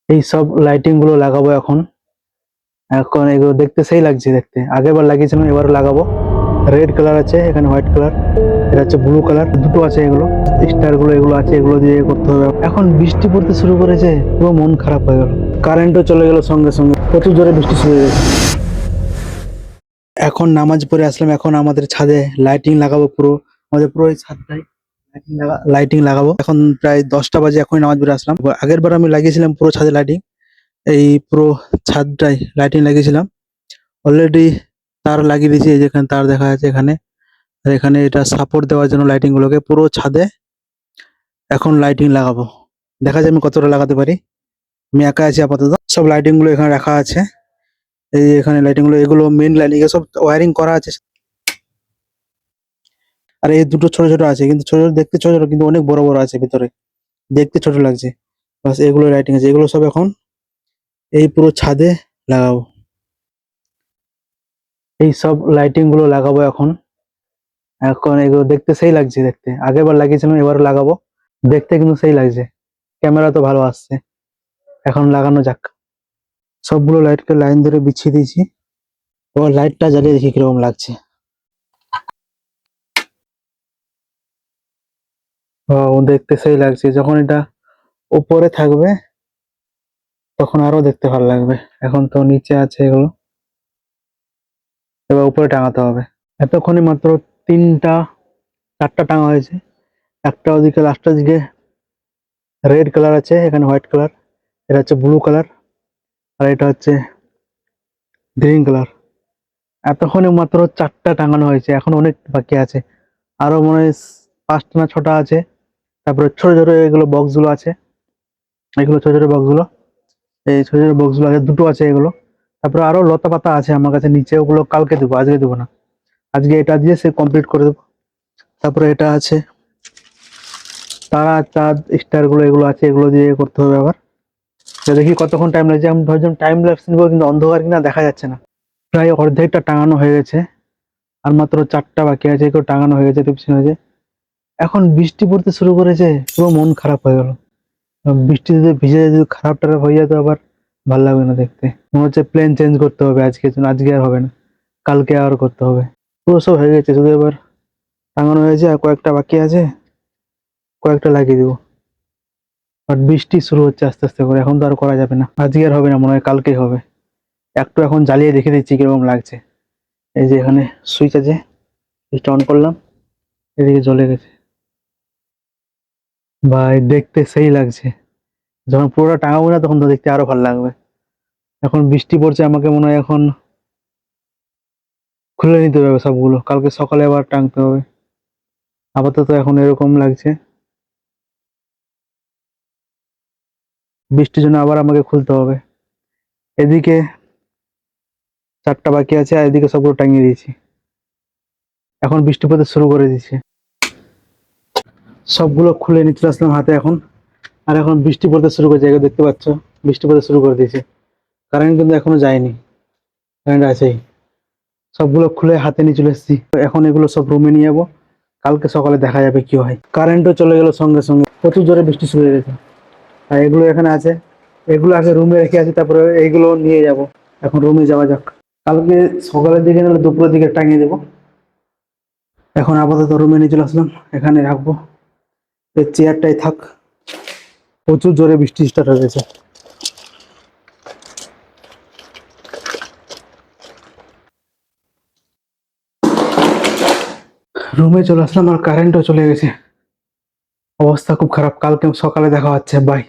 এই সব লাইটিং গুলো লাগাবো এখন। এখন এগুলো দেখতে সেই লাগছে, দেখতে আগেরবার লাগিয়েছিলাম, এবার লাগাবো। রেড কালার আছে, এখানে হোয়াইট কালার, এটা হচ্ছে ব্লু কালার, দুটো আছে। এগুলো স্টার গুলো এগুলো আছে, এগুলো দিয়ে করতে হবে। এখন বৃষ্টি পড়তে শুরু করেছে, পুরো মন খারাপ হয়ে গেল। কারেন্টও চলে গেল সঙ্গে সঙ্গে, প্রচুর জোরে বৃষ্টি শুরু হয়ে গেছে। এখন নামাজ পড়ে আসলাম, এখন আমাদের ছাদে লাইটিং লাগাবো। পুরো আমাদের পুরো এই ছাদটাই লাইটিং লাগাবো। এখন প্রায় 10টা বাজে, এখনই নামাজ পড়ে আসলাম। আগের বার আমি লাগিয়েছিলাম পুরো ছাদে লাইটিং, এই পুরো ছাদটাই লাইটিং লাগিয়েছিলাম। অলরেডি তার লাগিয়ে দিয়েছি, এই যেখানে তার দেখা যাচ্ছে এখানে। আর এখানে এটা সাপোর্ট দেওয়ার জন্য লাইটিং গুলোকে পুরো ছাদে এখন লাইটিং লাগাবো। দেখা যায় আমি কতটা লাগাতে পারি। আমি একা আছি আপাতত। সব লাইটিং গুলো এখানে রাখা আছে, এই এখানে লাইটিং গুলো, এগুলো মেইন লাইটিং, সব ওয়্যারিং করা আছে। আর এই দুটো ছোট ছোট আছে, কিন্তু ছোট ছোট দেখতে ছোট ছোট, কিন্তু অনেক বড় বড় আছে ভিতরে, দেখতে ছোট লাগছে। বাস এগুলো লাইটিং আছে, এগুলো সব এখন এই পুরো ছাদে লাগাবো। এই সব লাইটিং গুলো লাগাবো এখন। এখন এগুলো দেখতে সেই লাগছে, দেখতে আগেরবার লাগিয়েছিলাম, এবার লাগাবো। দেখতে কিন্তু সেই লাগছে, ক্যামেরা তো ভালো আসছে। এখন লাগানো যাক। সবগুলো লাইটকে লাইন ধরে বিছিয়ে দিয়েছি, এবার লাইটটা জ্বালিয়ে দেখি কিরকম লাগছে। ও, দেখতে সেই লাগছে। যখন এটা উপরে থাকবে তখন আরো দেখতে ভালো লাগবে। এখন তো নিচে আছে এগুলো, এবার উপরে টাঙাতে হবে। এতক্ষণে মাত্র 3টা 4টা টাঙা হয়েছে। একটা ওদিকে লাস্টের দিকে রেড কালার আছে, এখানে হোয়াইট কালার, এটা হচ্ছে ব্লু কালার, আর এটা হচ্ছে গ্রিন কালার। এতক্ষণে মাত্র 4টা টাঙানো হয়েছে, এখন অনেক বাকি আছে। আরো মনে হয় 5টা না 6টা আছে। তারপরে ছোট ছোট এগুলো বক্স গুলো আছে, এগুলো ছোট ছোট বক্স গুলো, এই ছোট ছোট বক্স গুলো আছে, দুটো আছে এগুলো। তারপরে আরো লতা পাতা আছে আমার কাছে নিচে, ওগুলো কালকে দেবো, আজকে দেবো না। আজকে এটা দিয়ে সে কমপ্লিট করে দেবো। তারপরে এটা আছে তারা, চাঁদ, স্টার গুলো এগুলো আছে, এগুলো দিয়ে করতে হবে আবার। তো দেখি কতক্ষণ টাইম লাগছে। আমি ভাবছিলাম টাইম ল্যাপস নিবো, কিন্তু অন্ধকার কিনা দেখা যাচ্ছে না। প্রায় অর্ধেকটা টাঙানো হয়ে গেছে, আর মাত্র 4টা বাকি আছে, কেউ টাঙানো হয়ে গেছে রিপসিন হয়েছে। এখন বৃষ্টি পড়তে শুরু করেছে, পুরো মন খারাপ হয়ে গেল। বৃষ্টি যদি ভিজে যদি খারাপ টারাপ হয়ে যায় তো আবার ভালো লাগবে না দেখতে। মনে হচ্ছে প্লেন চেঞ্জ করতে হবে আজকে, আজকে আর হবে না, কালকে আর করতে হবে। পুরো সব হয়ে গেছে, শুধু এবার টাঙানো হয়েছে, আর কয়েকটা বাকি আছে, কয়েকটা লাগিয়ে দিব। বাট বৃষ্টি শুরু হচ্ছে আস্তে আস্তে করে, এখন তো আর করা যাবে না, আজকে আর হবে না, মনে হয় কালকেই হবে। একটু এখন জ্বালিয়ে দেখে দিচ্ছি কিরকম লাগছে। এই যে এখানে সুইচ আছে, সুইচটা অন করলাম, এদিকে জ্বলে গেছে। ভাই দেখতে সেই লাগছে। যখন পুরোটা টাঙাবো না তখন তো দেখতে আরো ভালো লাগবে। এখন বৃষ্টি পড়ছে, আমাকে মনে হয় এখন খুলে নিতে হবে সবগুলো, কালকে সকালে আবার টাঙতে হবে। আপাতত এখন এরকম লাগছে, বৃষ্টির জন্য আবার আমাকে খুলতে হবে। এদিকে 4টা বাকি আছে, আর এদিকে সবগুলো টাঙিয়ে দিয়েছি। এখন বৃষ্টি পড়তে শুরু করে দিয়েছে, সবগুলো খুলে নিতে আসলাম হাতে এখন। আর এখন বৃষ্টি পড়তে শুরু করেছে, এগুলো দেখতে পাচ্ছ, বৃষ্টি পড়তে শুরু করে দিয়েছে। কারেন্ট কিন্তু এখনো যায়নি, কারেন্ট আছেই। সবগুলো খুলে হাতে নিয়ে চলে এসেছি। এখন এগুলো সব রুমে নিয়ে যাবো, কালকে সকালে দেখা যাবে কি হয়। কারেন্টও চলে গেল সঙ্গে সঙ্গে, প্রচুর জোরে বৃষ্টি শুরু হয়ে গেছে। আর এগুলো এখানে আছে, এগুলো আগে রুমে রেখে আছে, তারপরে এইগুলো নিয়ে যাব। এখন রুমে যাওয়া যাক, কালকে সকালের দিকে নাহলে দুপুরের দিকে টাঙিয়ে দেবো। এখন আপাতত রুমে নিয়ে চলে আসলাম, এখানে রাখবো, এই চেয়ারটাই থাক। প্রচুর জোরে বৃষ্টি স্টার্ট হয়ে গেছে। রুমে চলে আসলাম, আর কারেন্টও চলে গেছে। অবস্থা খুব খারাপ, কালকে সকালে দেখা হচ্ছে, বাই।